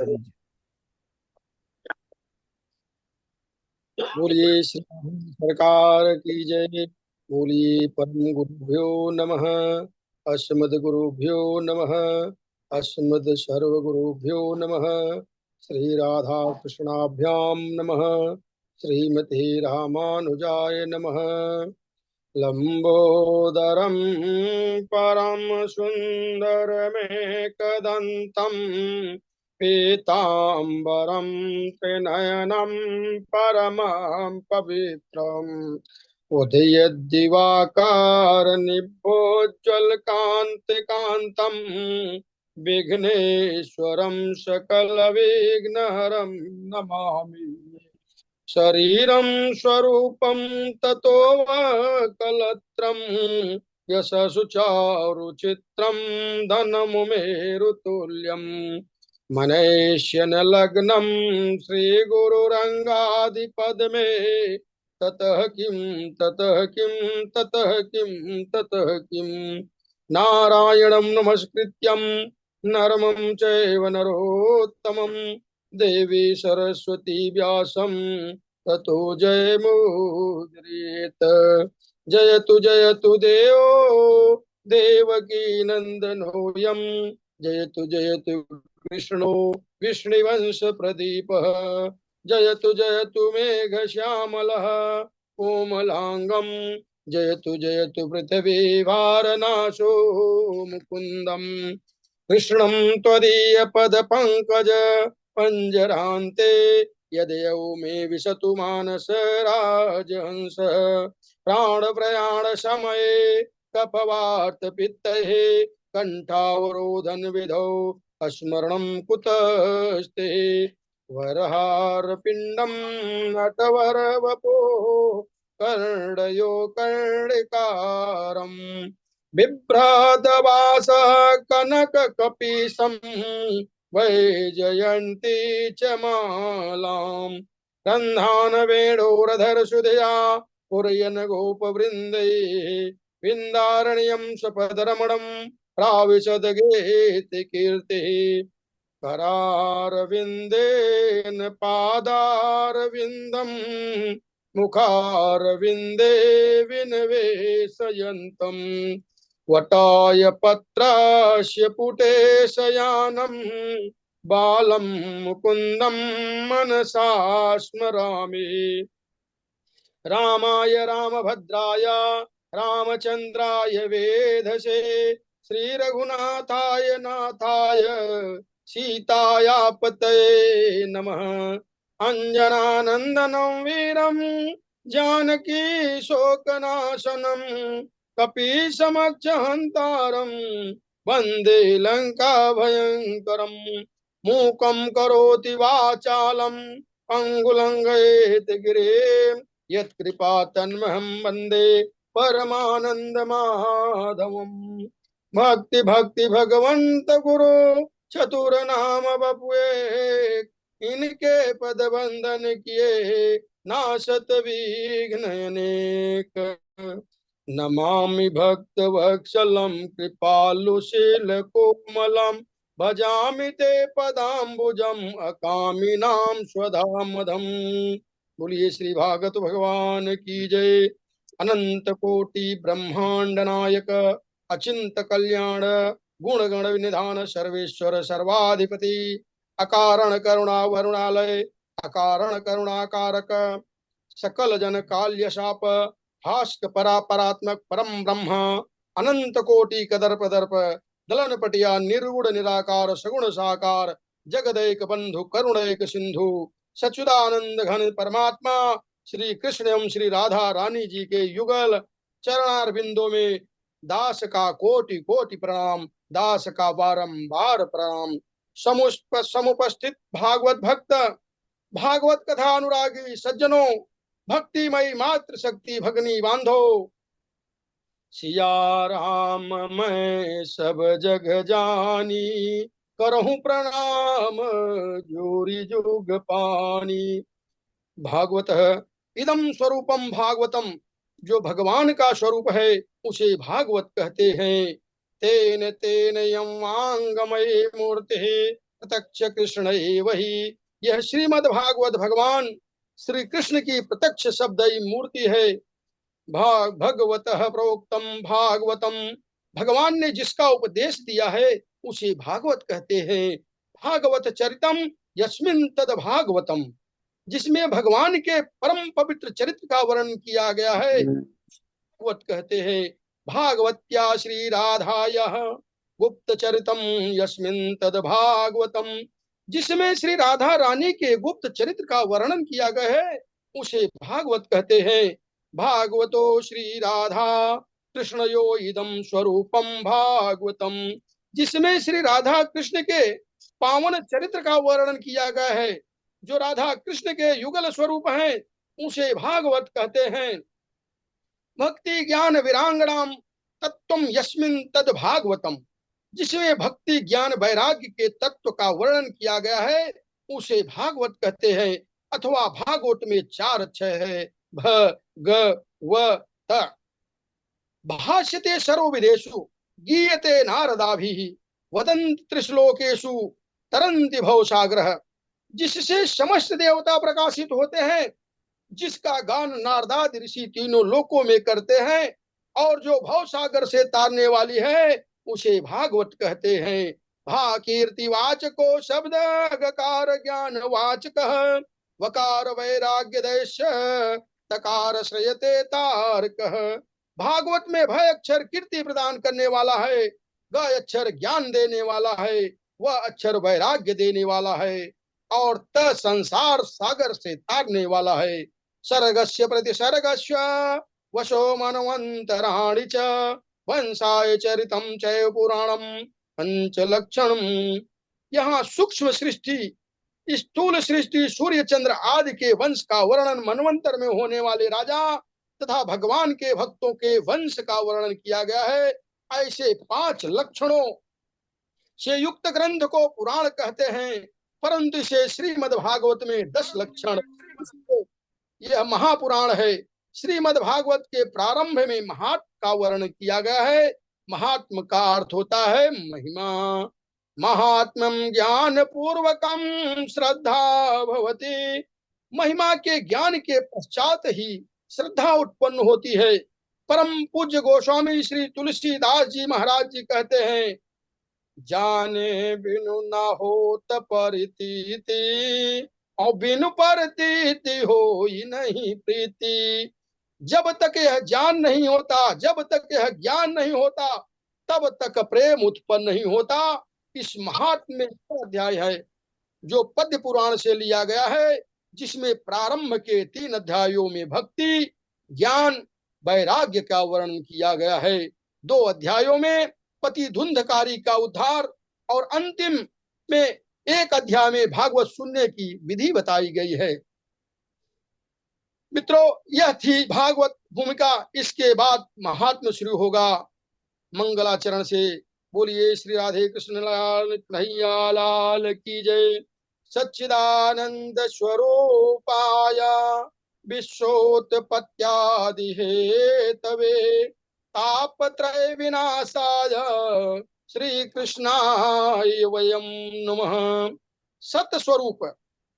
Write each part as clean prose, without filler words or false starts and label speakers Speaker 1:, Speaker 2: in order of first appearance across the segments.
Speaker 1: करीजिए। बोलिए श्री राम सरकार की जय। बोलिए परम गुरुभ्यो नमः। अस्मद गुरुभ्यो नमः। अस्मद सर्व गुरुभ्यो नमः। श्री राधा कृष्णाभ्याम नमः। श्रीमते रामानुजाय नमः। लंबोदरम परम सुंदरमेकदंतम पीतांबरं त्रिनयनं परमं पवित्रम् उदयद्दिवाकारनिभोज्ज्वलकान्तिकान्तं विघ्नेश्वरं सकलविघ्नहरं नमामि। शरीरं स्वरूपं ततो कलत्रं यशसु चारुचित्रं धनमुमेरुतुल्यं मनैष्यनलग्नं श्रीगुरुरङ्गादिपद्मे ततः किं ततः किं ततः किं ततः किं नारायणं नमस्कृत्यं नरमं चैव नरोत्तमं देवी सरस्वती व्यासं ततो जयमुदीरयेत्। जयतु देवो देवकी नन्दनोऽयं। जयतु कृष्णो विष्णुवंश प्रदीपः। जयतु मेघश्यामलः कोमलांगं। जयतु पृथिवी भारनाशो मुकुन्दम्। कृष्णं त्वदीयपदपङ्कज पञ्जरान्ते यदयौ मे विशतु मानस राजहंस। प्राणप्रयाणसमये कफवातपित्तैः कण्ठावरोधन विधौ स्मरणं कुतस्ते। वरहारपिण्डं नटवरवपुः कर्णयो कर्णिकारम् बिभ्रातवासः कनककपीशं वैजयन्ती च मालाम्। रन्ध्रानवेणोरधरसुधया पुरयन् गोपवृन्दैः विन्दारण्यं सपदरमणं प्राविशद्गीतिकीर्तिः। करारविन्देन पादारविन्दं मुखारविन्दे विनिवेशयन्तम्। वटाय पत्रास्य पुटे शयानं बालं मुकुन्दं मनसा स्मरामि। रामाय रामभद्राय रामचन्द्राय वेधसे श्रीरघुनाथाय नाथाय सीतायापतये नमः। अञ्जनानन्दनं वीरं जानकी शोकनाशनं कपीशमक्षहन्तारं वन्दे लङ्काभयङ्करम्। मूकं करोति वाचालं पङ्गुलङ्घयेत् गिरिं यत्कृपा तन्महं वन्दे परमानन्दमाधवम्। भक्ति भगवंत गुरु चतुर नाम बपुए इनके पद बंदन किए नाशत विघ्न अनेक। नमामि भक्त वत्सलम कृपालुशील कोमलम भजामि ते पदाम्बुजम अकामिनां स्वधामधम। बोलिए श्री भागवत भगवान की जय। अनंत कोटि ब्रह्मांड नायक अचिंत कल्याण गुण गण विनिधान सर्वेश्वर सर्वाधिपति अकारण करुणा वरुणालय अकारण करुणाकारक सकल जन काल्य शाप हास्क परात्मक परम ब्रह्म अनंत कोटि कदर्प दर्प दलन पटिया निर्गुण निराकार सगुण साकार जगदैक बंधु करुण एक सिंधु सच्चिदानंद घन परमात्मा श्री कृष्ण एवं श्री राधा रानी जी के युगल चरणार बिंदों में दास का कोटि कोटि प्रणाम। दास का बारंबार प्रणाम। समुपस्थित भागवत भक्त भागवत कथा अनुरागी सज्जनों भक्तिमयी मात्र शक्ति भगनी बांधो। सिया राम मैं सब जग जानी करहूं प्रणाम जोरी जुग पानी। भागवत इदम स्वरूपम भागवतम जो भगवान का स्वरूप है उसे भागवत कहते हैं। तेन तेन यम वांगमयी मूर्ति प्रत्यक्ष कृष्ण एव ही। यह श्रीमद् भागवत भगवान श्री कृष्ण की प्रत्यक्ष शब्दई मूर्ति है। भगवतः प्रोक्तम भागवतम, भगवान ने जिसका उपदेश दिया है उसे भागवत कहते हैं। भागवत चरितम यस्मिन तद भागवतम, जिसमें भगवान के परम पवित्र चरित्र का वर्णन किया गया है, भागवत कहते हैं। भागवत्या श्री राधाया गुप्त चरितम यस्मिन तद भागवतम, जिसमें श्री राधा रानी के गुप्त चरित्र का वर्णन किया गया है उसे भागवत कहते हैं। भागवतो श्री राधा कृष्णयो इदम स्वरूपम भागवतम, जिसमें श्री राधा कृष्ण के पावन चरित्र का वर्णन किया गया है, जो राधा कृष्ण के युगल स्वरूप हैं उसे भागवत कहते हैं। भक्ति ज्ञान विरांगणाम तत्वम यस्मिन तद भागवतम, जिसमें भक्ति ज्ञान वैराग्य के तत्व का वर्णन किया गया है उसे भागवत कहते हैं। अथवा भागवत में 4 अक्षर है, भ ग व त। भाष्यते सर्वविदेषु गीयते नारदाभिः वदन्ति त्रिश्लोकेषु तरन्ति भवसागरः, जिससे समस्त देवता प्रकाशित होते हैं, जिसका गान नारदादि ऋषि तीनों लोकों में करते हैं, और जो भव सागर से तारने वाली है उसे भागवत कहते हैं। भा कीर्ति वाचको शब्द गकार ज्ञान वाचक वकार वैराग्य देश तकार श्रयते तारक। भागवत में भय अक्षर कीर्ति प्रदान करने वाला है, ग अक्षर ज्ञान देने वाला है, वह अक्षर वैराग्य देने वाला है, और त संसार सागर से तारने वाला है। सर्गस्य प्रतिसर्गस्य वशो मनवंतराणि च वंशाय चरितम चैव पुराणम पंचलक्षणम। यहाँ सूक्ष्म सृष्टि, स्थूल सृष्टि, सूर्य चंद्र आदि के वंश का वर्णन मनवंतर में होने वाले राजा तथा भगवान के भक्तों के वंश का वर्णन किया गया है। ऐसे 5 लक्षणों से युक्त ग्रंथ को पुराण कहते हैं, परंतु इसे श्रीमद् भागवत में 10 लक्षण, यह महापुराण है। श्रीमद् भागवत के प्रारंभ में महात्म का वर्णन किया गया है। महात्म का अर्थ होता है महिमा। महात्मम ज्ञान पूर्वकम श्रद्धा भवति, महिमा के ज्ञान के पश्चात ही श्रद्धा उत्पन्न होती है। परम पूज्य गोस्वामी श्री तुलसीदास जी महाराज जी कहते हैं, जाने बिनु ना होत परितीति और बिनु परतीति हो ही नहीं प्रीति। जब तक यह ज्ञान नहीं होता, जब तक यह ज्ञान नहीं होता, तब तक प्रेम उत्पन्न नहीं होता। इस महात्म में अध्याय है जो पद्य पुराण से लिया गया है, जिसमें प्रारंभ के 3 अध्यायों में भक्ति ज्ञान वैराग्य का वर्णन किया गया है। 2 अध्यायों में पति धुंधकारी का उद्धार, और अंतिम में 1 अध्याय में भागवत सुनने की विधि बताई गई है। मित्रों, यह थी भागवत भूमिका। इसके बाद महात्म शुरू होगा मंगलाचरण से। बोलिए श्री राधे कृष्ण लाल कन्हैया लाल की जय। सच्चिदानंद स्वरूपाय विश्वोत्पत्त्यादि हेतवे तापत्रय विनाशाय श्री कृष्णाय वयम नमः। सत स्वरूप,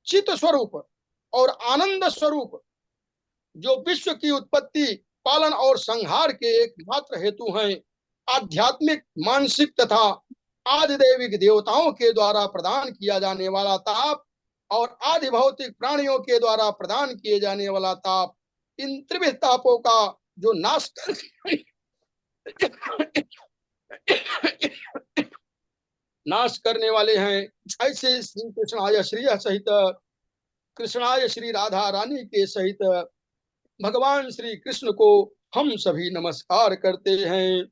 Speaker 1: चित स्वरूप और आनंद स्वरूप, जो विश्व की उत्पत्ति, पालन और संहार के एकमात्र हेतु हैं, आध्यात्मिक, मानसिक तथा आदिदैविक देवताओं के द्वारा प्रदान किया जाने वाला ताप और आदि भौतिक प्राणियों के द्वारा प्रदान किए जाने वाला ताप, इन त्रिविध तापों का जो नाश नाश करने वाले हैं, ऐसे श्री कृष्णाय श्री सहित, कृष्णाय श्री राधा रानी के सहित भगवान श्री कृष्ण को हम सभी नमस्कार करते हैं।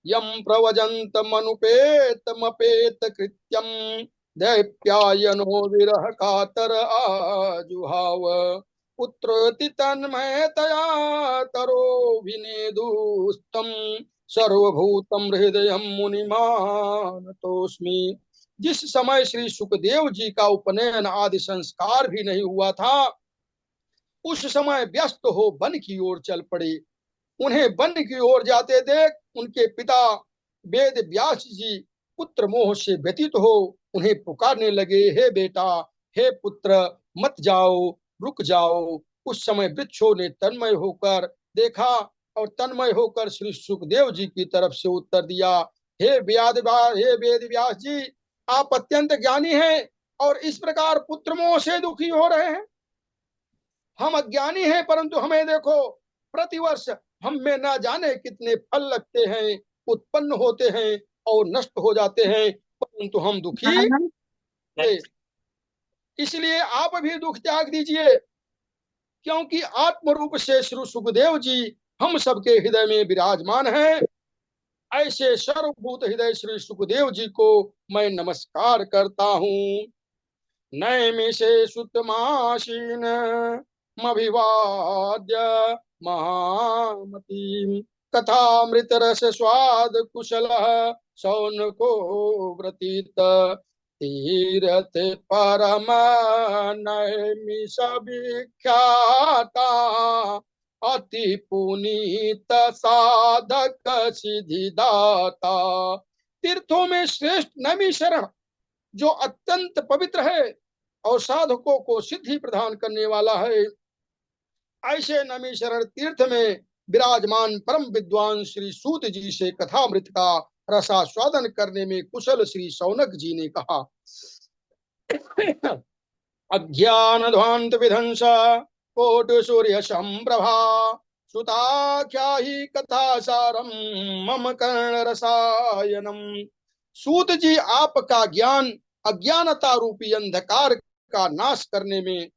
Speaker 1: यम प्रवजंत मनुपेत मपेत कृत्यम दैप्यायनो विरह कातर आजुहाव पुत्रोति तन्मयतया तरो विनेदुस्तम सर्वभूतम हृदयम मुनिमानतोस्मि। जिस समय श्री सुखदेव जी का उपनयन आदि संस्कार भी नहीं हुआ था, उस समय व्यस्त हो वन की ओर चल पड़े। उन्हें वन की ओर जाते देख उनके पिता वेद व्यास जी पुत्र मोह से व्यतीत हो उन्हें पुकारने लगे, हे बेटा, हे पुत्र, मत जाओ, रुक जाओ। उस समय वृक्षों ने तन्मय होकर देखा और तन्मय होकर श्री सुखदेव जी की तरफ से उत्तर दिया, हे वेद व्यास जी, आप अत्यंत ज्ञानी हैं और इस प्रकार पुत्र मोह से दुखी हो रहे हैं। हम अज्ञानी हैं, परंतु हमें देखो, प्रतिवर्ष हम में ना जाने कितने फल लगते हैं, उत्पन्न होते हैं और नष्ट हो जाते हैं, परंतु हम दुखी थे। इसलिए आप भी दुख त्याग दीजिए, क्योंकि आत्म रूप से श्री सुखदेव जी हम सबके हृदय में विराजमान हैं। ऐसे सर्वभूत हृदय श्री सुखदेव जी को मैं नमस्कार करता हूँ। नैमिषे सुतमासीन मभिवाद्य महामतीम कथामृत रस स्वाद कुशल शौनको व्रतीत तीरथ परम नैमिष विख्याता अति पुनीत साधक सिद्धिदाता। तीर्थों में श्रेष्ठ नैमिषारण्य जो अत्यंत पवित्र है और साधकों को सिद्धि प्रदान करने वाला है, ऐसे नैमिषारण्य तीर्थ में विराजमान परम विद्वान श्री सूत जी से कथामृत का रसास्वादन करने में कुशल श्री शौनक जी ने कहा। अज्ञान ध्वांत विध्वंस कोट सूर्य संप्रभा सुताख्या ही कथा सारम मम कर्ण रसायनम। सूत जी, आपका ज्ञान अज्ञानता रूपी अंधकार का नाश करने में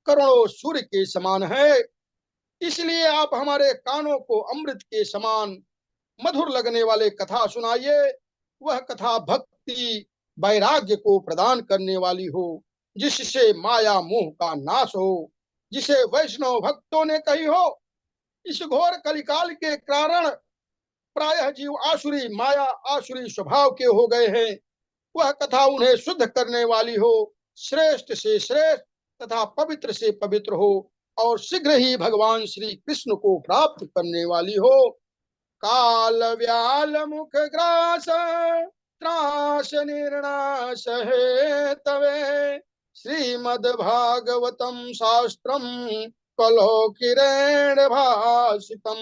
Speaker 1: करोड़ों सूर्य के समान है, इसलिए आप हमारे कानों को अमृत के समान मधुर लगने वाले कथा सुनाइए। वह कथा भक्ति वैराग्य को प्रदान करने वाली हो, जिससे माया मोह का नाश हो, जिसे वैष्णव भक्तों ने कही हो। इस घोर कलिकाल के कारण प्रायः जीव आसुरी माया आसुरी स्वभाव के हो गए हैं। वह कथा उन्हें शुद्ध करने वाली हो, श्रेष्ठ से श्रेष्ठ तथा पवित्र से पवित्र हो और शीघ्र ही भगवान श्री कृष्ण को प्राप्त करने वाली हो। काल व्याल मुख ग्रास त्रास निर्णाश है तवे श्रीमद् भागवतम शास्त्रम कलो किरण भाषितम।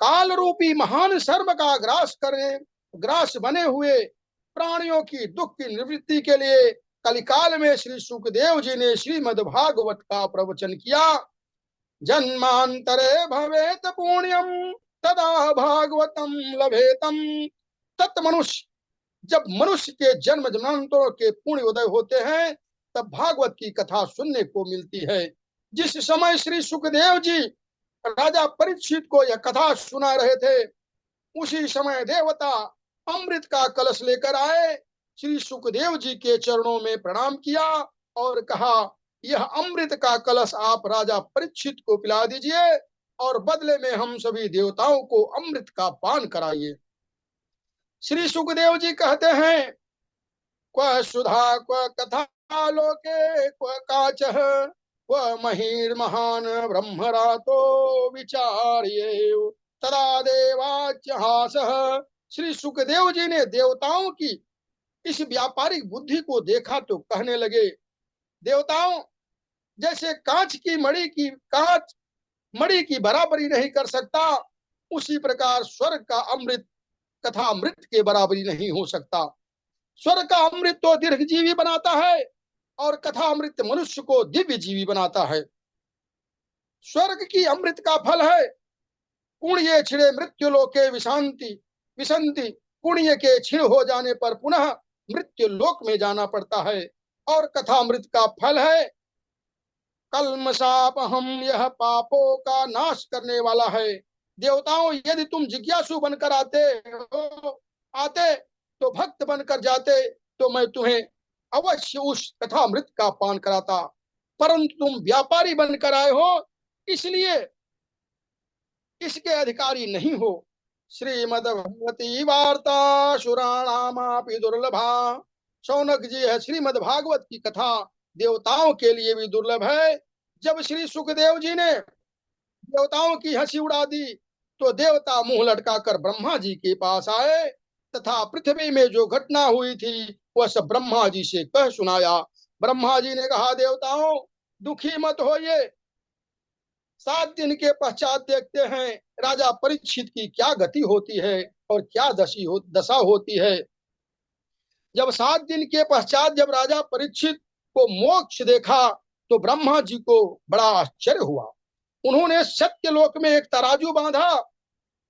Speaker 1: काल रूपी महान सर्प का ग्रास बने हुए प्राणियों की दुख की निवृत्ति के लिए कलिकाल में श्री सुखदेव जी ने श्रीमद् भागवत का प्रवचन किया। जन्मांतरे भवेत पुण्यम तदा भागवतम लभेतम। तत् मनुष्य, जब मनुष्य के जन्म जन्मांतरों के पुण्य उदय होते हैं, तब भागवत की कथा सुनने को मिलती है। जिस समय श्री सुखदेव जी राजा परीक्षित को यह कथा सुना रहे थे, उसी समय देवता अमृत का कलश लेकर आए, श्री सुखदेव जी के चरणों में प्रणाम किया और कहा, यह अमृत का कलश आप राजा परीक्षित को पिला दीजिए और बदले में हम सभी देवताओं को अमृत का पान कराइए। श्री सुखदेव जी कहते हैं, क्व सुधा क्व कथा लोके क्व काच क्व महीर महान ब्रह्मरातो विचार्ये तदा देवाच्यहास। श्री सुखदेव जी ने देवताओं की इस व्यापारिक बुद्धि को देखा तो कहने लगे, देवताओं, जैसे कांच मणि की बराबरी नहीं कर सकता, उसी प्रकार स्वर्ग का अमृत कथा अमृत के बराबरी नहीं हो सकता। स्वर्ग का अमृत तो दीर्घजीवी बनाता है और कथा अमृत मनुष्य को दिव्य जीवी बनाता है। स्वर्ग की अमृत का फल है पुण्य छिड़े मृत्यु लोके विशंति। पुण्य के छिड़ हो जाने पर पुनः मृत्यु लोक में जाना पड़ता है। और कथा अमृत का फल है कल्मषाप हम, यह पापों का नाश करने वाला है। देवताओं, यदि तुम जिज्ञासु बनकर आते तो भक्त बनकर जाते तो मैं तुम्हें अवश्य उस कथा अमृत का पान कराता, परंतु तुम व्यापारी बनकर आए हो, इसलिए इसके अधिकारी नहीं हो। श्रीमद् भगवती वार्ता सुराणामापि दुर्लभा। शौनक जी, है श्रीमद् भागवत की कथा देवताओं के लिए भी दुर्लभ है। जब श्री सुखदेव जी ने देवताओं की हंसी उड़ा दी तो देवता मुंह लटकाकर ब्रह्मा जी के पास आए तथा पृथ्वी में जो घटना हुई थी वह सब ब्रह्मा जी से कह सुनाया। ब्रह्मा जी ने कहा, देवताओं दुखी मत होइए, 7 दिन के पश्चात देखते हैं राजा परीक्षित की क्या गति होती है और क्या दशा होती है। जब 7 दिन के पश्चात जब राजा परीक्षित को मोक्ष देखा तो ब्रह्मा जी को बड़ा आश्चर्य हुआ। उन्होंने सत्य लोक में एक तराजू बांधा,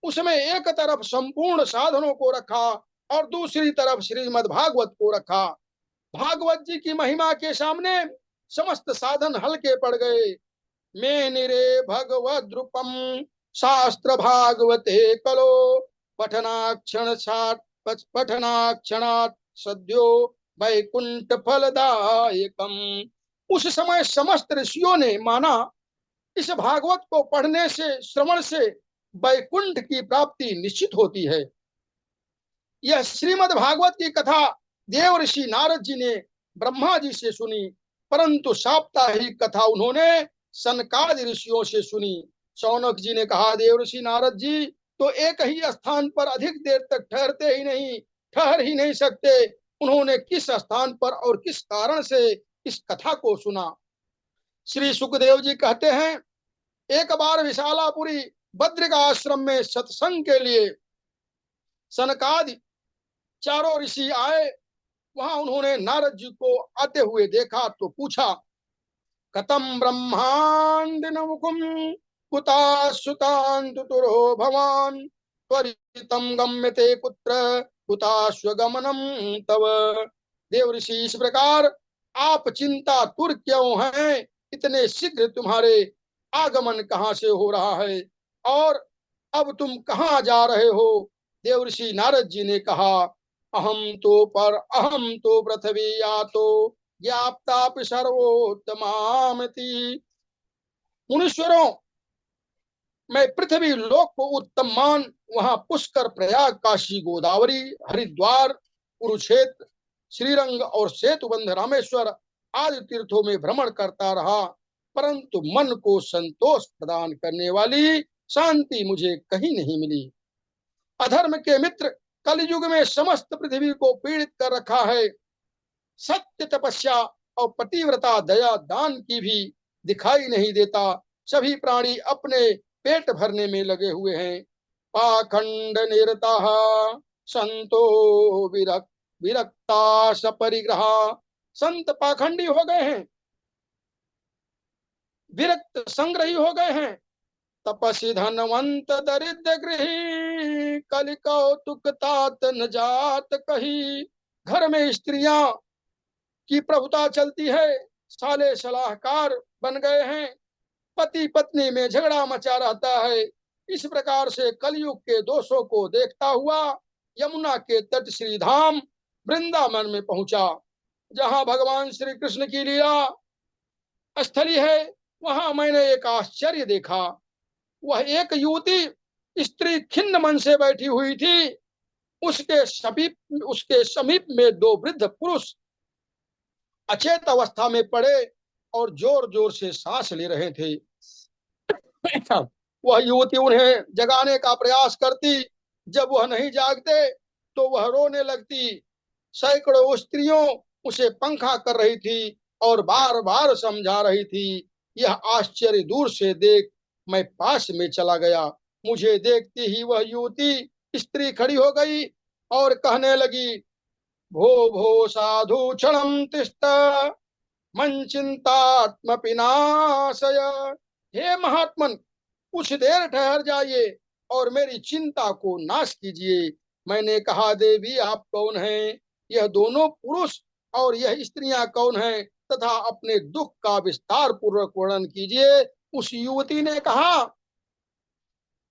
Speaker 1: उसमें एक तरफ संपूर्ण साधनों को रखा और दूसरी तरफ श्रीमद् भागवत को रखा। भागवत जी की महिमा के सामने समस्त साधन हल्के पड़ गए। मैं निरे भगवत द्रुपम शास्त्र भागवते कलो पठनाक्षणात् सद्यो वैकुंठ फलदायकम। उस समय समस्त ऋषियों ने माना इस भागवत को पढ़ने से, श्रवण से वैकुंठ की प्राप्ति निश्चित होती है। यह श्रीमद् भागवत की कथा देव ऋषि नारद जी ने ब्रह्मा जी से सुनी, परंतु साप्ताहिक कथा उन्होंने सनकादि ऋषियों से सुनी। शौनक जी ने कहा, देव ऋषि नारद जी तो एक ही स्थान पर अधिक देर तक ठहर ही नहीं सकते। उन्होंने किस स्थान पर और किस कारण से इस कथा को सुना? श्री सुखदेव जी कहते हैं, एक बार विशालापुरी बद्रिका आश्रम में सत्संग के लिए सनकादि चारों ऋषि आए। वहां उन्होंने नारद जी को आते हुए देखा तो पूछा, कथम ब्रह्मांड मुकुम कुता सुतांतुरो भवान त्वरितम गम्यते पुत्र कुताश्वगमनम तव। देव ऋषि, इस प्रकार आप चिंता तुर क्यों हैं? इतने शीघ्र तुम्हारे आगमन कहाँ से हो रहा है और अब तुम कहाँ जा रहे हो? देव ऋषि नारद जी ने कहा, अहम तो पृथ्वी या तो ज्ञाप्ता सर्वोत्तमामति। मुनीश्वरों, मैं पृथ्वी लोक को उत्तम मान, वहां पुष्कर, प्रयाग, काशी, गोदावरी, हरिद्वार, कुरुक्षेत्र, श्रीरंग और सेतुबंध, रामेश्वर आदि तीर्थों में भ्रमण करता रहा, परंतु मन को संतोष प्रदान करने वाली शांति मुझे कहीं नहीं मिली। अधर्म के मित्र कलयुग में समस्त पृथ्वी को पीड़ित कर रखा है। सत्य, तपस्या और पतिव्रता, दया, दान की भी दिखाई नहीं देता। सभी प्राणी अपने पेट भरने में लगे हुए हैं। पाखंड निरता संतो विरक्ता सपरिग्रह। संत पाखंडी हो गए हैं, विरक्त संग्रही हो गए हैं। तपसी धनवंत दरिद्र गृही कलि कौतुक तात न जात कही। घर में स्त्रियां की प्रभुता चलती है, साले सलाहकार बन गए हैं, पति पत्नी में झगड़ा मचा रहता है। इस प्रकार से कलयुग के दोषों को देखता हुआ यमुना के तट श्री धाम वृंदावन में पहुंचा, जहां भगवान श्री कृष्ण की लीला स्थली है। वहां मैंने एक आश्चर्य देखा। वह एक युवती स्त्री खिन्न मन से बैठी हुई थी। उसके समीप में 2 वृद्ध पुरुष अचेत अवस्था में पड़े और जोर जोर से सांस ले रहे थे। वह युवती उन्हें जगाने का प्रयास करती, जब वह नहीं जागते तो वह रोने लगती। सैकड़ों स्त्रियों उसे पंखा कर रही थी और बार बार समझा रही थी। यह आश्चर्य दूर से देख मैं पास में चला गया। मुझे देखती ही वह युवती स्त्री खड़ी हो गई और कहने लगी, भो भो साधु क्षणम तिष्ठ मन चिंतात्म पिनाशय। हे महात्मन, कुछ देर ठहर जाइए और मेरी चिंता को नाश कीजिए। मैंने कहा, देवी आप कौन हैं? यह दोनों पुरुष और यह स्त्रियां कौन हैं तथा अपने दुख का विस्तार पूर्वक वर्णन कीजिए। उस युवती ने कहा,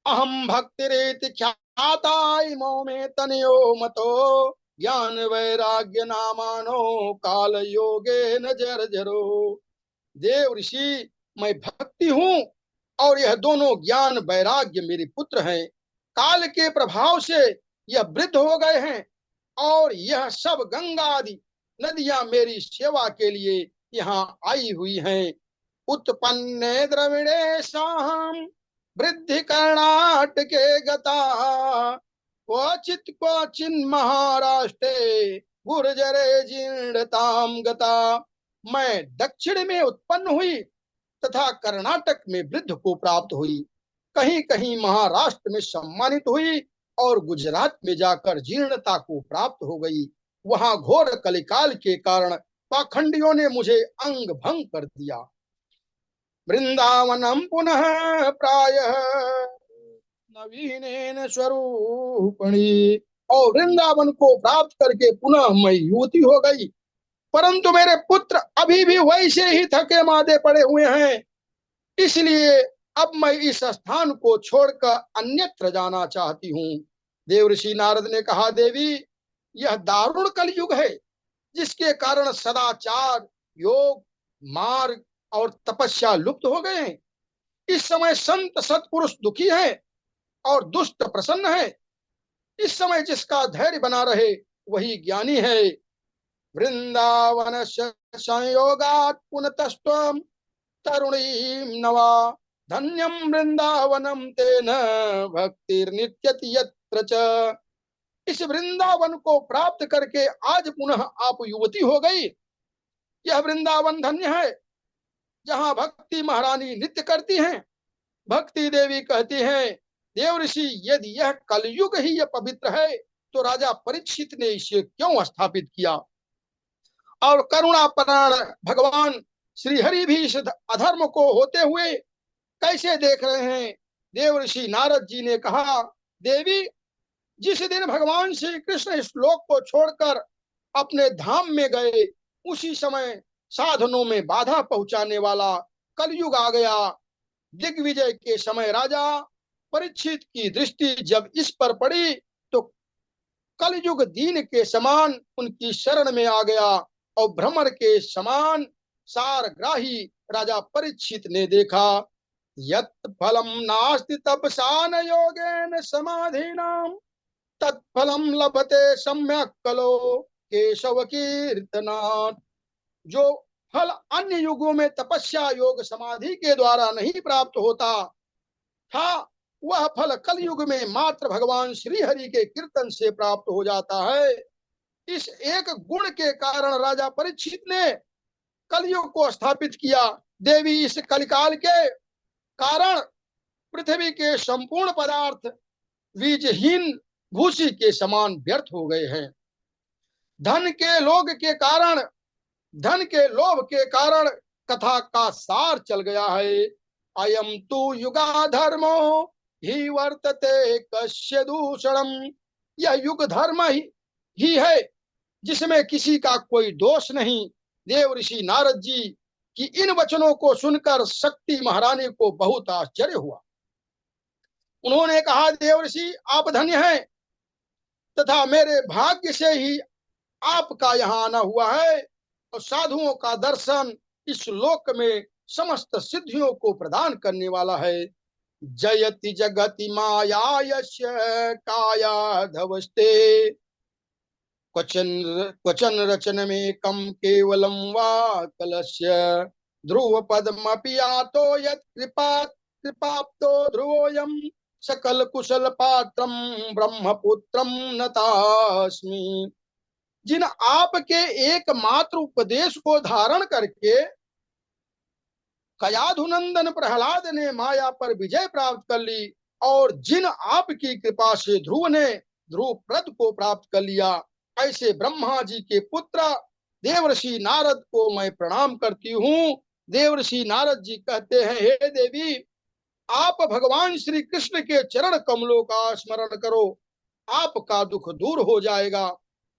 Speaker 1: अहम भक्तिरेति ख्याता इमो में तनयो मतो ज्ञान वैराग्य नामानो काल योगे न जर्जरो। देव ऋषि, मैं भक्ति हूँ और यह दोनों ज्ञान वैराग्य मेरे पुत्र हैं। काल के प्रभाव से यह वृद्ध हो गए हैं और यह सब गंगा आदि नदियां मेरी सेवा के लिए यहाँ आई हुई हैं। उत्पन्ने द्रविड़े साहम वृद्धि कर्णाटके गता क्वचित क्वचिन महाराष्ट्रे गुर्जरे जीर्णताम गता। मैं दक्षिण में उत्पन्न हुई तथा कर्नाटक में वृद्ध को प्राप्त हुई, कहीं कहीं महाराष्ट्र में सम्मानित हुई और गुजरात में जाकर जीर्णता को प्राप्त हो गई। वहां घोर कलिकाल के कारण पाखंडियों ने मुझे अंग भंग कर दिया। वृंदावनम पुनः प्रायः नवीनेन स्वरूपणी। और वृंदावन को प्राप्त करके पुनः मैं युवती हो गई, परंतु मेरे पुत्र अभी भी वैसे ही थके मादे पड़े हुए हैं, इसलिए अब मैं इस स्थान को छोड़कर अन्यत्र जाना चाहती हूँ। देवर्षि नारद ने कहा, देवी, यह दारुण कलयुग है, जिसके कारण सदाचार, योग, मार्ग और तपस्या लुप्त हो गए हैं। इस समय संत सत्पुरुष दुखी हैं और दुष्ट प्रसन्न है। इस समय जिसका धैर्य बना रहे वही ज्ञानी है। वृंदावन संयोगात् पुनतस्त्वं तरुणीं नवा, धन्यम वृंदावनम तेन भक्तिर्नित्यति यत्र च। इस वृंदावन को प्राप्त करके आज पुनः आप युवती हो गई। यह वृंदावन धन्य है, जहां भक्ति महारानी नृत्य करती हैं। भक्ति देवी कहती हैं, देवर्षि, यदि यह कलयुग ही यह पवित्र है तो राजा परीक्षित ने इसे क्यों स्थापित किया? और करुणापरायण भगवान श्री हरि भी इस अधर्म को होते हुए कैसे देख रहे हैं? देवर्षि नारद जी ने कहा, देवी, जिस दिन भगवान श्री कृष्ण इस लोक को छोड़कर अपने धाम में गए, उसी समय साधनों में बाधा पहुंचाने वाला कलयुग आ गया। दिग्विजय के समय राजा परीक्षित की दृष्टि जब इस पर पड़ी तो कलयुग दीन के समान उनकी शरण में आ गया और भ्रमर के समान सारग्राही राजा परीक्षित ने देखा। यत् फलम नास्ति तपसा न योगेन समाधिनाम, तत्फलम लभते सम्यक कलो केशव कीर्तनात्। जो फल अन्य युगों में तपस्या, योग, समाधि के द्वारा नहीं प्राप्त होता था, वह फल कलयुग में मात्र भगवान श्री हरि के कीर्तन से प्राप्त हो जाता है। इस एक गुण के कारण राजा परीक्षित ने कलयुग को स्थापित किया। देवी, इस कलिकाल के कारण पृथ्वी के संपूर्ण पदार्थ बीजहीन भूसी के समान व्यर्थ हो गए हैं। धन के लोभ के कारण कथा का सार चल गया है। अयम तु युगा धर्मो ही वर्तते कस्य दूषणम। यह युग धर्म ही है जिसमें किसी का कोई दोष नहीं। देवर्षि नारद जी की इन वचनों को सुनकर शक्ति महारानी को बहुत आश्चर्य हुआ। उन्होंने कहा, देवर्षि, आप धन्य हैं तथा मेरे भाग्य से ही आपका यहाँ आना हुआ है, और साधुओं का दर्शन इस लोक में समस्त सिद्धियों को प्रदान करने वाला है। जयति जगति माया यस्य कायाधवस्ते, क्वचन रचन में कम केवलम वा कलस्य। ध्रुव पदमपि यातो यत् कृपाप्तो ध्रुवोयम, सकल कुशल पात्रम ब्रह्मपुत्रम नतास्मि। जिन आपके एकमात्र उपदेश को धारण करके कयाधुनंदन प्रहलाद ने माया पर विजय प्राप्त कर ली, और जिन आपकी कृपा से ध्रुव ने ध्रुव प्रद को प्राप्त कर लिया, ऐसे ब्रह्मा जी के पुत्र देवर्षि नारद को मैं प्रणाम करती हूँ। देवर्षि नारद जी कहते हैं, हे देवी, आप भगवान श्री कृष्ण के चरण कमलों का स्मरण करो, आपका दुख दूर हो जाएगा।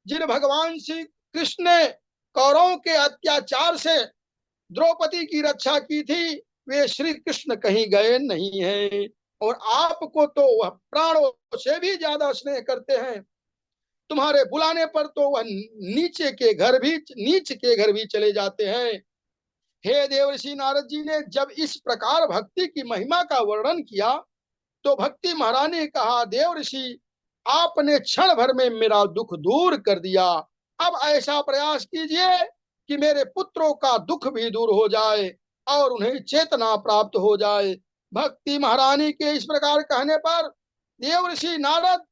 Speaker 1: जिन भगवान श्री कृष्ण ने कौरवों के अत्याचार से द्रौपदी की रक्षा की थी, वे श्री कृष्ण कहीं गए नहीं हैं, और आपको तो वह प्राणों से भी ज्यादा स्नेह करते हैं। तुम्हारे बुलाने पर तो वह नीच के घर भी चले जाते हैं। हे देवर्षि नारद जी ने जब इस प्रकार भक्ति की महिमा का वर्णन किया तो भक्ति महारानी ने कहा, देवर्षि, आपने क्षण भर में मेरा दुख दूर कर दिया। अब ऐसा प्रयास कीजिए कि मेरे पुत्रों का दुख भी दूर हो जाए और उन्हें चेतना प्राप्त हो जाए। भक्ति महारानी के इस प्रकार कहने पर देवर्षि नारद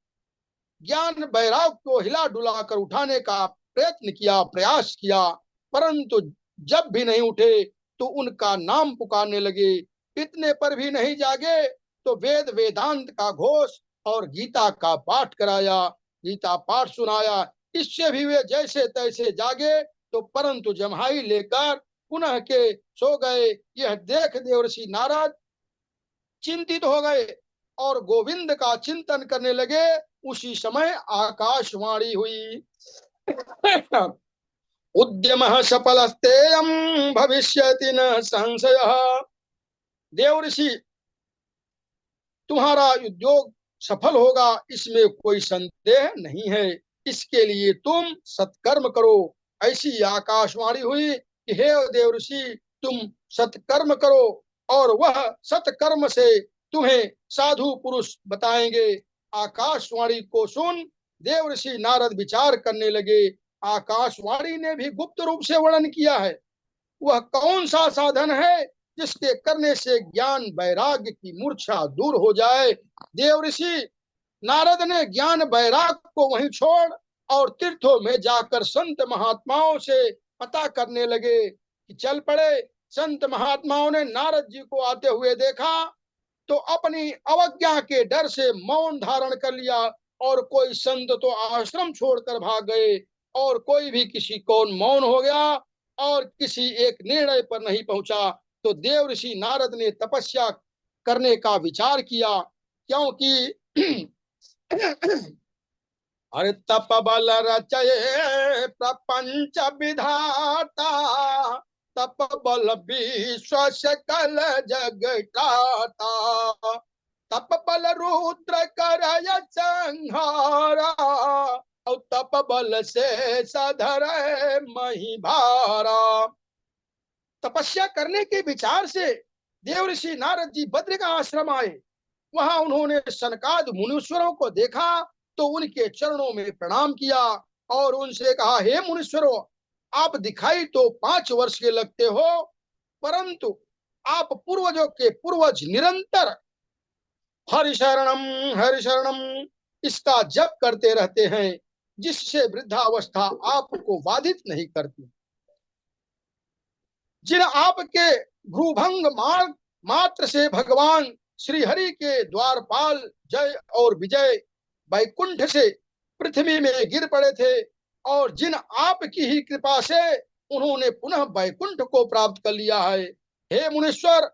Speaker 1: ज्ञान बैराग को हिला डुला कर उठाने का प्रयत्न किया, प्रयास किया, परंतु जब भी नहीं उठे तो उनका नाम पुकारने लगे। इतने पर भी नहीं जागे तो वेद वेदांत का घोष और गीता का पाठ कराया, गीता पाठ सुनाया। इससे भी वे जैसे तैसे जागे तो परंतु जम्हाई लेकर पुनः के सो गए। यह देख देवर्षि नारद चिंतित हो गए और गोविंद का चिंतन करने लगे। उसी समय आकाशवाणी हुई। उद्यमः सफलस्तेयं भविष्यति न संशयः। देवर्षि, तुम्हारा उद्योग सफल होगा, इसमें कोई संदेह नहीं है। इसके लिए तुम सत्कर्म करो। ऐसी आकाशवाणी हुई कि हे देवर्षि, तुम सत्कर्म करो और वह सत्कर्म से तुम्हें साधु पुरुष बताएंगे। आकाशवाणी को सुन देवर्षि नारद विचार करने लगे। आकाशवाणी ने भी गुप्त रूप से वर्णन किया है। वह कौन सा साधन है जिसके करने से ज्ञान वैराग्य की मूर्छा दूर हो जाए। देवर्षि नारद ने ज्ञान वैराग्य को वहीं छोड़ और तीर्थों में जाकर संत महात्माओं से पता करने लगे कि चल पड़े। संत महात्माओं ने नारद जी को आते हुए देखा तो अपनी अवज्ञा के डर से मौन धारण कर लिया, और कोई संत तो आश्रम छोड़कर भाग गए और कोई भी किसी कौन मौन हो गया और किसी एक निर्णय पर नहीं पहुंचा। तो देवर्षि नारद ने तपस्या करने का विचार किया, क्योंकि अरे तप बल रचये प्रपंच विधाता, तप बल विश्व सकल जगटाता, तप बल रुद्र करय संहारा, और तप बल से सधर मही भारा। तपस्या करने के विचार से देवर्षि नारद जी बद्रिक आश्रम आए। वहां उन्होंने सनकादि मुनीश्वरों को देखा तो उनके चरणों में प्रणाम किया और उनसे कहा, हे मुनीश्वरों, आप दिखाई तो 5 वर्ष के लगते हो, परंतु आप पूर्वजों के पूर्वज निरंतर हरि शरणम इसका जप करते रहते हैं, जिससे वृद्धावस्था आपको बाधित नहीं करती। जिन आपके भ्रूभंग मार्ग मात्र से भगवान श्री हरि के द्वारपाल जय और विजय वैकुंठ से पृथ्वी में गिर पड़े थे, और जिन आपकी ही कृपा से उन्होंने पुनः वैकुंठ को प्राप्त कर लिया है। हे मुनीश्वर,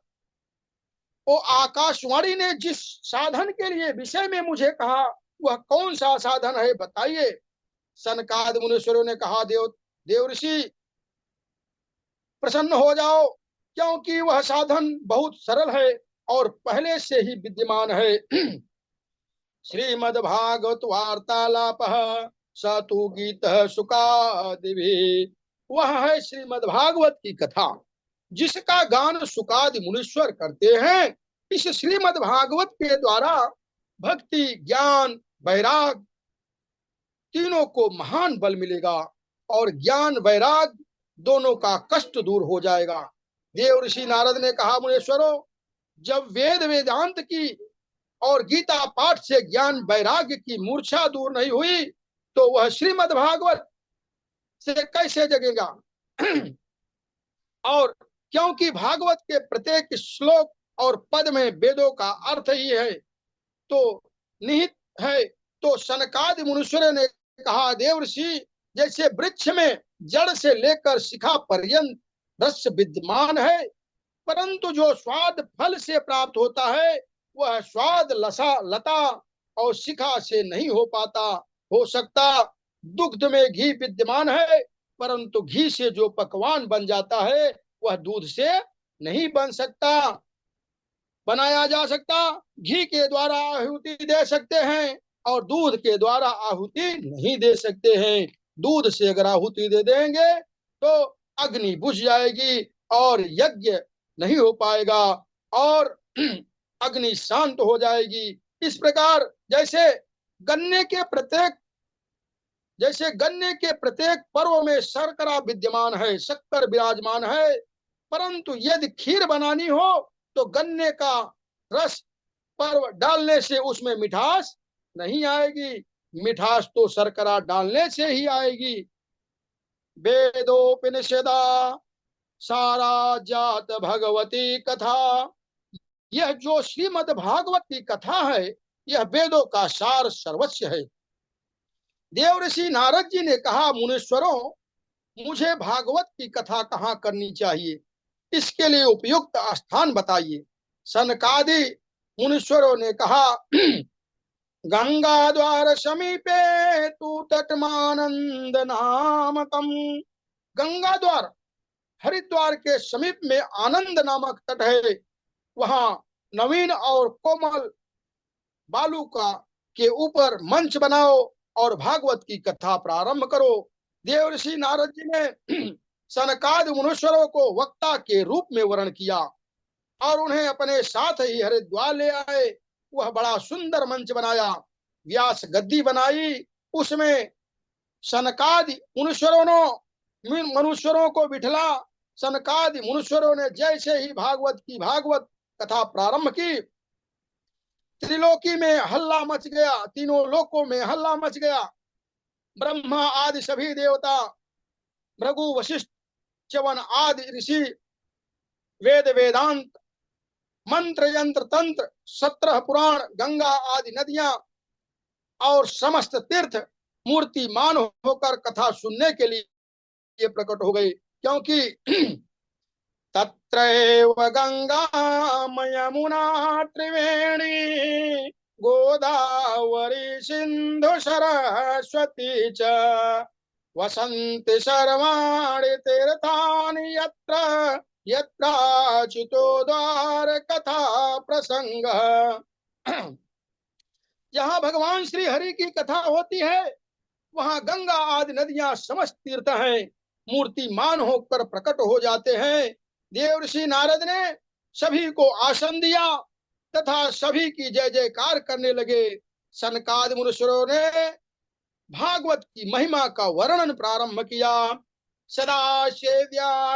Speaker 1: वो आकाशवाणी ने जिस साधन के लिए विषय में मुझे कहा, वह कौन सा साधन है बताइए। सनकादि मुनीश्वरों ने कहा, देवर्षि प्रसन्न हो जाओ, क्योंकि वह साधन बहुत सरल है और पहले से ही विद्यमान है। श्रीमद्भागवत वार्तालापः स तु गीतः सुकादिभिः। वह है श्रीमद्भागवत की कथा, जिसका गान सुकादि मुनीश्वर करते हैं। इस श्रीमद्भागवत के द्वारा भक्ति, ज्ञान, वैराग तीनों को महान बल मिलेगा और ज्ञान वैराग दोनों का कष्ट दूर हो जाएगा। देवर्षि नारद ने कहा, मुनीश्वरों, जब वेद वेदांत की और गीता पाठ से ज्ञान वैराग्य की मूर्छा दूर नहीं हुई तो वह श्रीमद् भागवत से कैसे जगेगा। और क्योंकि भागवत के प्रत्येक श्लोक और पद में वेदों का अर्थ ही है तो निहित है। तो सनकादि मुनीश्वर ने कहा, देवर्षि, जैसे वृक्ष में जड़ से लेकर शिखा पर्यंत रस विद्यमान है, परंतु जो स्वाद फल से प्राप्त होता है वह स्वाद लता और शिखा से नहीं हो सकता। दुग्ध में घी विद्यमान है, परंतु घी से जो पकवान बन जाता है वह दूध से नहीं बनाया जा सकता। घी के द्वारा आहुति दे सकते हैं और दूध के द्वारा आहुति नहीं दे सकते हैं। दूध से अगर आहुति दे देंगे तो अग्नि बुझ जाएगी और यज्ञ नहीं हो पाएगा और अग्नि शांत हो जाएगी। इस प्रकार जैसे गन्ने के प्रत्येक पर्व में शर्करा विद्यमान है, शक्कर विराजमान है, परंतु यदि खीर बनानी हो तो गन्ने का रस पर्व डालने से उसमें मिठास नहीं आएगी, मिठास तो शर्करा डालने से ही आएगी। वेदोपनिषदा सारा जात भगवती कथा। यह जो श्रीमद् भागवत की कथा है, यह वेदों का सार सर्वस्व है। देवऋषि नारद जी ने कहा, मुनीश्वरों, मुझे भागवत की कथा कहाँ करनी चाहिए, इसके लिए उपयुक्त स्थान बताइए। सनकादि मुनीश्वरों ने कहा, गंगा द्वार समीपे तू तटमानंद नामकम। गंगा द्वार हरिद्वार के समीप में आनंद नामक तट है, वहां नवीन और कोमल बालू का के ऊपर मंच बनाओ और भागवत की कथा प्रारंभ करो। देवर्षि नारद जी ने सनकादि मुनीश्वरों को वक्ता के रूप में वर्ण किया और उन्हें अपने साथ ही हरिद्वार ले आए। वह बड़ा सुंदर मंच बनाया, व्यास गद्दी बनाई, उसमें सनकादि मनुष्यरों को बिठला। सनकादि मनुष्यरों ने जैसे ही भागवत कथा प्रारंभ की, त्रिलोकी में हल्ला मच गया, तीनों लोकों में हल्ला मच गया। ब्रह्मा आदि सभी देवता, भृगु वशिष्ठ च्यवन आदि ऋषि, वेद वेदांत, मंत्र यंत्र तंत्र, 17 पुराण, गंगा आदि नदियां और समस्त तीर्थ मूर्तिमान होकर कथा सुनने के लिए प्रकट हो गए। क्योंकि तत्रैव गंगा यमुना त्रिवेणी गोदावरी सिंधु सरस्वती च वसन्ति सर्वाणि तीर्थानि यत्र यत्राच्युतोद्वार कथा प्रसंग। जहाँ भगवान श्री हरि की कथा होती है, वहां गंगा आदि नदियां समस्त तीर्थ हैं, मूर्तिमान होकर प्रकट हो जाते हैं। देवर्षि नारद ने सभी को आसन दिया तथा सभी की जय जयकार करने लगे। सनकादि मुनीश्वरों ने भागवत की महिमा का वर्णन प्रारंभ किया। सदा सेव्या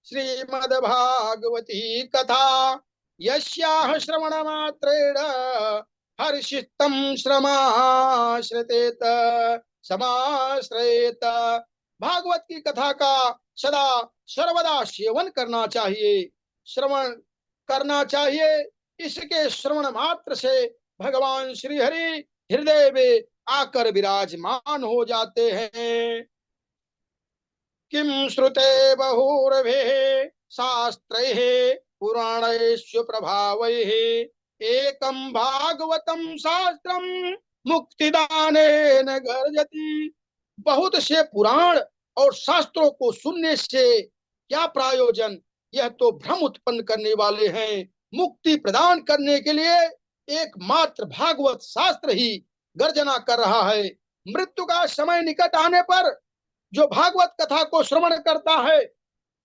Speaker 1: श्रीमद् भागवती कथा यस्याः श्रवण मात्रेण हर्षितं श्रमाश्रितेत समाश्रयेत। भागवत की कथा का सदा सर्वदा सेवन करना चाहिए, श्रवण करना चाहिए। इसके श्रवण मात्र से भगवान श्री हरि हृदय में आकर विराजमान हो जाते हैं। किम श्रुते बहुर्भिः शास्त्रैः पुराणेषु प्रभावैः एकम भागवतम शास्त्रम मुक्तिदानेन गर्जति। बहुत से पुराण और शास्त्रों को सुनने से क्या प्रयोजन, यह तो भ्रम उत्पन्न करने वाले हैं। मुक्ति प्रदान करने के लिए एकमात्र भागवत शास्त्र ही गर्जना कर रहा है। मृत्यु का समय निकट आने पर जो भागवत कथा को श्रवण करता है,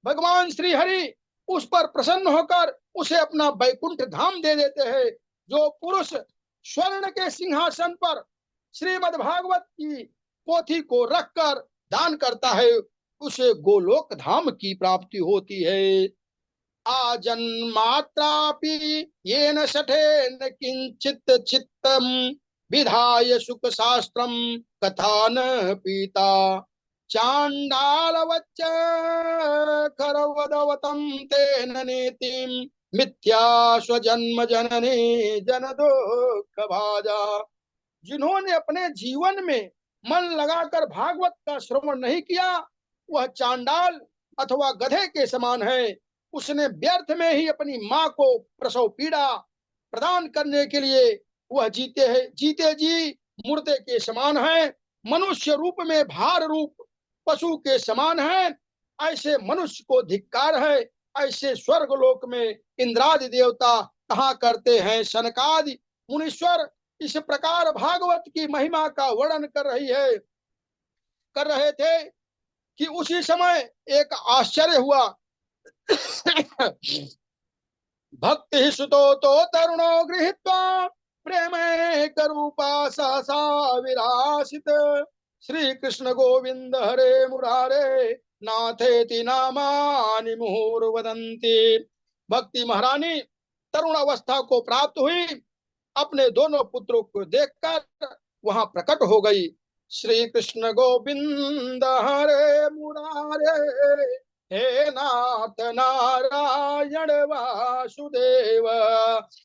Speaker 1: भगवान श्री हरि उस पर प्रसन्न होकर उसे अपना वैकुंठ धाम दे देते हैं। जो पुरुष स्वर्ण के सिंहासन पर श्रीमद् भागवत की पोथी को रखकर दान करता है, उसे गोलोक धाम की प्राप्ति होती है। आजन्मात्रापि येन शठेन किंचित चित्तम विधाय सुख शास्त्रम कथा न पीता चांडालवच्च करवदवतम तेन नीतिम मिथ्या स्वजन्म जननी जन दुख भाजा। जिन्होंने अपने जीवन में मन लगाकर भागवत का श्रवण नहीं किया, वह चांडाल अथवा गधे के समान है। उसने व्यर्थ में ही अपनी माँ को प्रसव पीड़ा प्रदान करने के लिए वह जीते जी मुर्दे के समान है। मनुष्य रूप में भार रूप पशु के समान है। ऐसे मनुष्य को धिक्कार है। ऐसे स्वर्ग लोक में इंद्रादि देवता कहा करते हैं। सनकादि मुनीश्वर इस प्रकार भागवत की महिमा का वर्णन कर रहे थे कि उसी समय एक आश्चर्य हुआ। भक्ति सुतो तो तरुणो गृहीत्वा प्रेम करूपा सहसा विरासित श्री कृष्ण गोविंद हरे मुरारे नाथेति नामानि मुहुर्वदन्ति। भक्ति महारानी तरुण अवस्था को प्राप्त हुई, अपने दोनों पुत्रों को देखकर वहां प्रकट हो गई। श्री कृष्ण गोविंद हरे मुरारे, हे नाथ नारायण वासुदेव।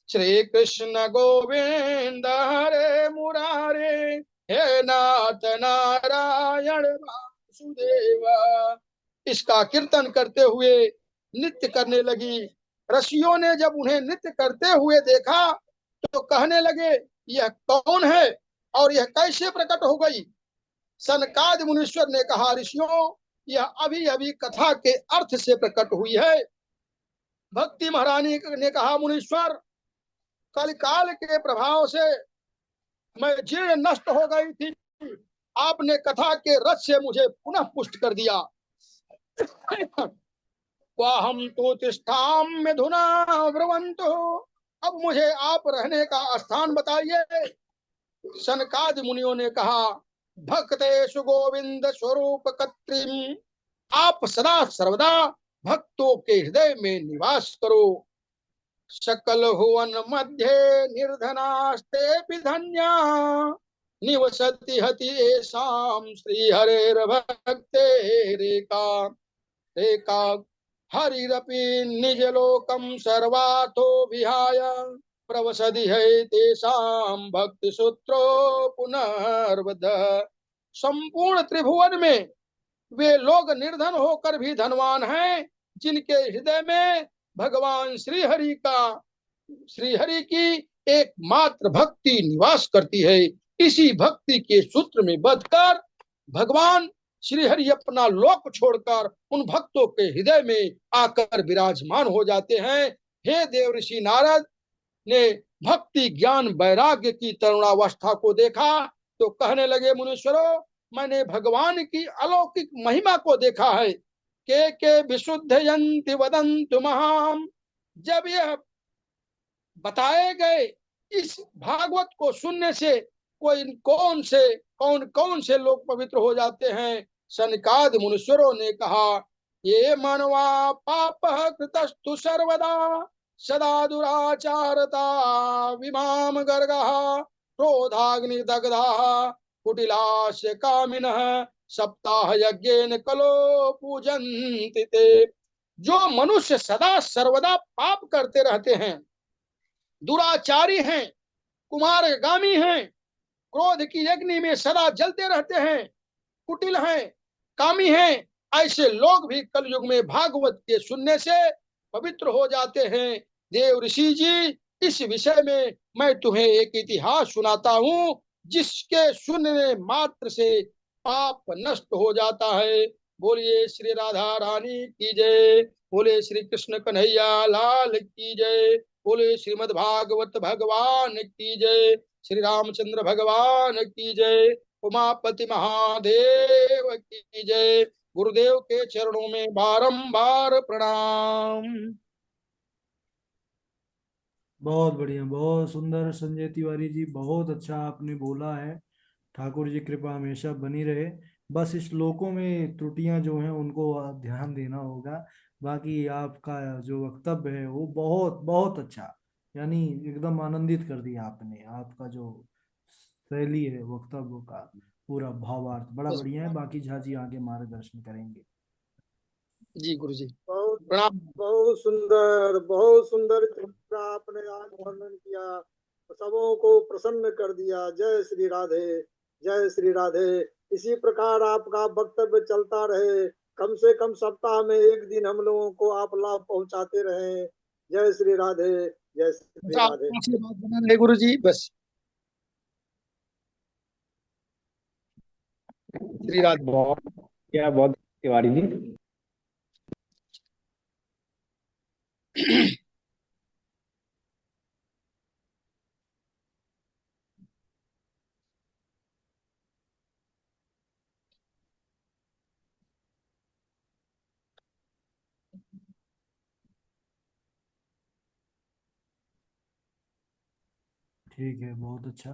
Speaker 1: श्री कृष्ण गोविंद हरे मुरारे, हे नाथ नारायण वासुदेव। इसका कीर्तन करते हुए नृत्य करने लगी। ऋषियों ने जब उन्हें नृत्य करते हुए देखा तो कहने लगे, यह कौन है और यह कैसे प्रकट हो गई? सनकादि मुनीश्वर ने कहा, ऋषियों, यह अभी अभी कथा के अर्थ से प्रकट हुई है। भक्ति महारानी ने कहा, मुनीश्वर, कलिकाल के प्रभाव से मैं जीर्ण नष्ट हो गई थी, आपने कथा के रस से मुझे पुनः पुष्ट कर दिया। हम तो तिष्ठाम में धुना ब्रवंतो, अब मुझे आप रहने का स्थान बताइए। सनकादि मुनियों ने कहा, भक्तेषु गोविंद स्वरूप कत्रिम, आप सदा सर्वदा भक्तों के हृदय में निवास करो। सकल हुवन मध्य निर्धनास्ते धन्या, निवसति हति येषाम श्री हरेर भक्ते रेका रेका। हरिरपि निज लोकम सर्वातो विहाय, प्रवसति है तेषां भक्ति सूत्रो पुनर्वद। संपूर्ण त्रिभुवन में वे लोग निर्धन होकर भी धनवान हैं, जिनके हृदय में भगवान श्री हरि की एकमात्र भक्ति निवास करती है। इसी भक्ति के सूत्र में बंधकर भगवान श्री हरि अपना लोक छोड़कर उन भक्तों के हृदय में आकर विराजमान हो जाते हैं। हे देव ऋषि नारद ने भक्ति ज्ञान वैराग्य की तरुणावस्था को देखा तो कहने लगे, मुनीश्वरों, मैंने भगवान की अलौकिक महिमा को देखा है। के विशुद्ध यंति वदंतु महाम, जब यह बताए गए इस भागवत को सुनने से कौन कौन से लोग पवित्र हो जाते हैं। सनकादि मुनीश्वरों ने कहा, ये मनवा पाप कृतस्तु सर्वदा, सदा दुराचारता विमाम गर्गा, क्रोधाग्निदग्धा कुटिलास्य कामिनः, सप्ताह यज्ञेन कलो पूजन्ति ते। जो मनुष्य सदा सर्वदा पाप करते रहते हैं, दुराचारी हैं, कुमारगामी हैं, क्रोध की अग्नि में सदा जलते रहते हैं, कुटिल हैं, कामी हैं, ऐसे लोग भी कलयुग में भागवत के सुनने से पवित्र हो जाते हैं। देव ऋषि जी, इस विषय में मैं तुम्हें एक इतिहास सुनाता हूँ, जिसके सुनने मात्र से पाप नष्ट हो जाता है। बोलिए श्री राधा रानी की जय, बोले श्री कृष्ण कन्हैया लाल की जय, बोले श्रीमद् भागवत भगवान की जय, श्री रामचंद्र भगवान की जय, उमापति महादेव की जय। गुरुदेव के चरणों में बारंबार प्रणाम।
Speaker 2: बहुत बढ़िया, बहुत सुंदर संजय तिवारी जी, बहुत अच्छा आपने बोला है। ठाकुर जी कृपा हमेशा बनी रहे। बस इस श्लोकों में त्रुटियां जो हैं उनको ध्यान देना होगा। बाकी आपका जो वक्तव्य है वो बहुत बहुत अच्छा, यानी एकदम आनंदित कर दिया आपने। आपका जो शैली है वक्तव्य का, पूरा भावार्थ बड़ा बढ़िया है। बाकी झाजी आगे मार्गदर्शन करेंगे।
Speaker 1: जी गुरु जी,
Speaker 3: बहुत
Speaker 1: प्रणाम।
Speaker 3: बहुत सुंदर का आपने आज वर्णन किया, सबों को प्रसन्न कर दिया। जय श्री राधे, जय श्री राधे। इसी प्रकार आपका वक्तव्य चलता रहे, कम से कम सप्ताह में एक दिन हम लोगों को आप लाभ पहुंचाते रहे। जय श्री राधे, जय श्री राधे।
Speaker 1: आपका आशीर्वाद बना रहे गुरु जी, बस। श्री राधे।
Speaker 4: बहुत क्या बहुत तिवारी जी।
Speaker 2: ठीक है, बहुत अच्छा।